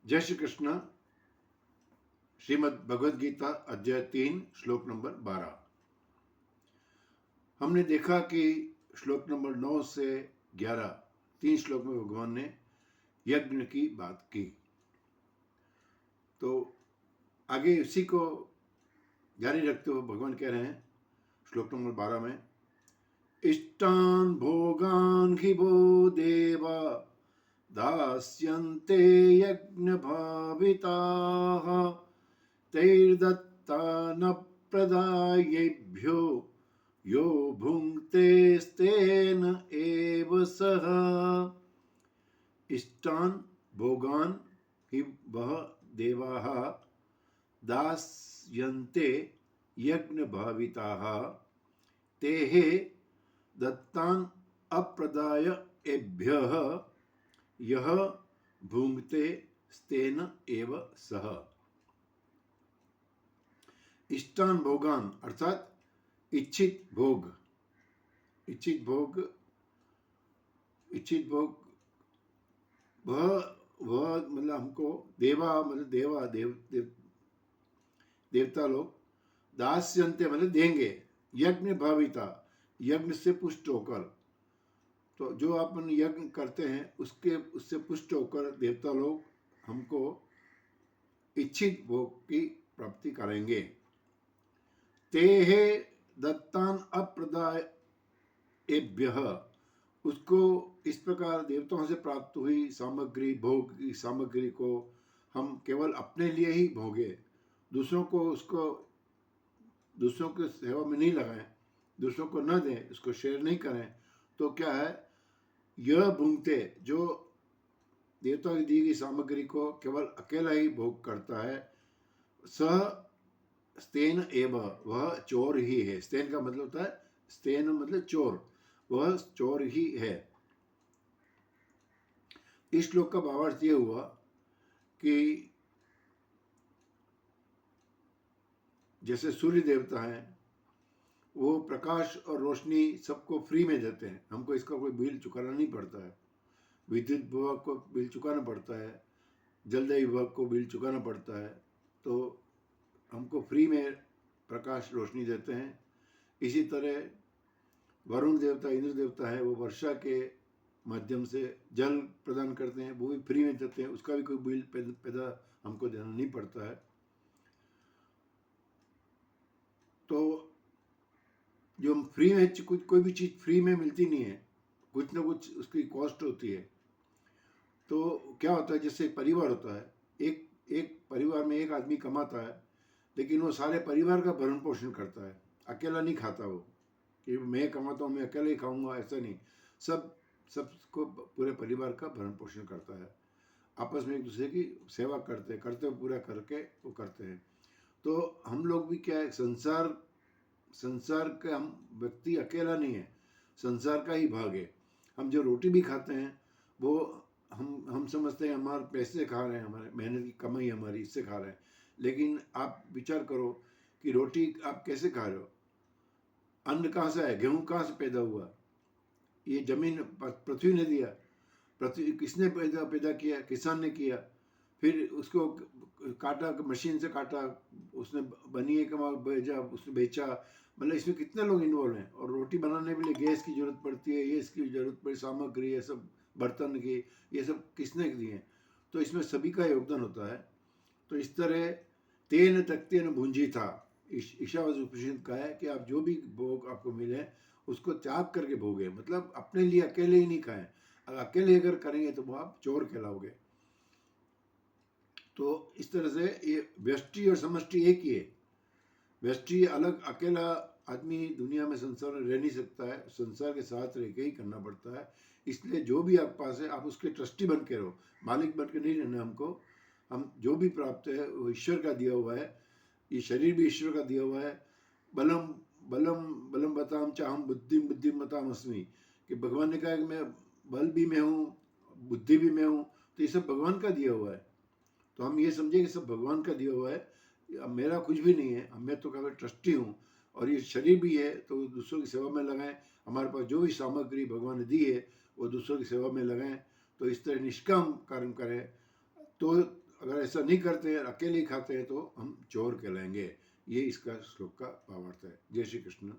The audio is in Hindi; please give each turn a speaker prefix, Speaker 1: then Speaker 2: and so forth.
Speaker 1: जय श्री कृष्ण। श्रीमद् भगवद गीता अध्याय 3 श्लोक नंबर 12। हमने देखा कि श्लोक नंबर 9 से 11 तीन श्लोक में भगवान ने यज्ञ की बात की। तो आगे उसी को जारी रखते हुए भगवान कह रहे हैं श्लोक नंबर 12 में, इष्टान भोगान हि वो देवा दास्यन्ते यज्ञ भाविताः तैर्दत्ता न प्रदायेभ्यो यो भुङ्क्ते स्तेन एव सः। इष्टान भोगान हि वह देवाः दास्यन्ते यज्ञ भाविताः तेः दत्तान अप्रदाय एभ्यः यह भुङ्क्ते स्तेन एव सः। इष्टान भोगान अर्थात इच्छित भोग, इच्छित भोग वह मतलब हमको देवा मतलब देवता लोग, दास्यन्ते मतलब देंगे, यज्ञ भाविता यज्ञ से पुष्ट होकर। तो जो अपन यज्ञ करते हैं उससे पुष्ट होकर देवता लोग हमको इच्छित भोग की प्राप्ति करेंगे। तेहे दत्तान अप्रदाय एभ्यः, उसको इस प्रकार देवताओं से प्राप्त हुई सामग्री, भोग की सामग्री को हम केवल अपने लिए ही भोगे, दूसरों की सेवा में नहीं लगाएं, दूसरों को न दें, उसको शेयर नहीं करें। तो क्या है, यह भुङ्क्ते जो देवताओं की दी गई सामग्री को केवल अकेला ही भोग करता है, सह स्तेन एव वह चोर ही है। स्तेन का मतलब होता है, स्तेन मतलब चोर, वह चोर ही है। इस श्लोक का भावार्थ यह हुआ कि जैसे सूर्य देवता हैं, वो प्रकाश और रोशनी सबको फ्री में देते हैं, हमको इसका कोई बिल चुकाना नहीं पड़ता है। विद्युत विभाग को बिल चुकाना पड़ता है, जलदायी विभाग को बिल चुकाना पड़ता है, तो हमको फ्री में प्रकाश रोशनी देते हैं। इसी तरह वरुण देवता, इंद्र देवता है, वो वर्षा के माध्यम से जल प्रदान करते हैं, वो भी फ्री में देते हैं, उसका भी कोई बिल पैदा हमको देना नहीं पड़ता है। तो जो फ्री में कोई भी चीज़ फ्री में मिलती नहीं है, कुछ ना कुछ उसकी कॉस्ट होती है। तो क्या होता है, जैसे परिवार होता है, एक परिवार में एक आदमी कमाता है, लेकिन वो सारे परिवार का भरण पोषण करता है, अकेला नहीं खाता वो कि मैं कमाता हूँ मैं अकेले ही खाऊंगा, ऐसा नहीं। सबको पूरे परिवार का भरण पोषण करता है, आपस में एक दूसरे की सेवा करते पूरा करके वो करते हैं। तो हम लोग भी क्या है, संसार का हम व्यक्ति अकेला नहीं है, संसार का ही भाग है। हम जो रोटी भी खाते हैं वो हम समझते हैं हमारे पैसे खा रहे हैं, हमारे मेहनत की कमाई हमारी, इससे खा रहे हैं। लेकिन आप विचार करो कि रोटी आप कैसे खा रहे हो, अन्न कहाँ से आया, गेहूँ कहाँ से पैदा हुआ, ये जमीन पृथ्वी ने दिया, पृथ्वी किसने पैदा किया, किसान ने किया, फिर उसको काटा, मशीन से काटा, उसने बनिए कमा भेजा, उसने बेचा, मतलब इसमें कितने लोग इन्वॉल्व हैं। और रोटी बनाने के लिए गैस की जरूरत पड़ती है, ये इसकी जरूरत पड़ी, सामग्री, ये सब बर्तन की, ये सब किसने दिए हैं, तो इसमें सभी का योगदान होता है। तो इस तरह तेन तक्तेन भुंजी था, ईशावासी उपनिषद का है कि आप जो भी भोग आपको मिले उसको त्याग करके भोगे, मतलब अपने लिए अकेले ही नहीं खाएं। अगर अकेले अगर करेंगे तो वो आप चोर कहलाओगे। तो इस तरह से ये व्यष्टि और समष्टि एक ही है। व्यष्टि अलग, अकेला आदमी दुनिया में संसार में रह नहीं सकता है, संसार के साथ रह के ही करना पड़ता है। इसलिए जो भी आपके पास है आप उसके ट्रस्टी बन के रहो, मालिक बन के नहीं रहना हमको। हम जो भी प्राप्त है वो ईश्वर का दिया हुआ है, ये शरीर भी ईश्वर का दिया हुआ है। बलम बलम बलम बताम चाहम बुद्धि बताम अस्मी, कि भगवान ने कहा कि मैं बल भी मैं हूँ, बुद्धि भी मैं हूँ, तो ये सब भगवान का दिया हुआ है। तो हम ये समझें कि सब भगवान का दिया हुआ है, मेरा कुछ भी नहीं है, मैं तो केवल ट्रस्टी हूँ। और ये शरीर भी है तो दूसरों की सेवा में लगाएं, हमारे पास जो भी सामग्री भगवान ने दी है वो दूसरों की सेवा में लगाएं। तो इस तरह निष्काम कर्म करें तो अगर ऐसा नहीं करते हैं, अकेले ही खाते हैं, तो हम चोर कहलाएंगे। ये इसका श्लोक का भावार्थ है। जय श्री कृष्ण।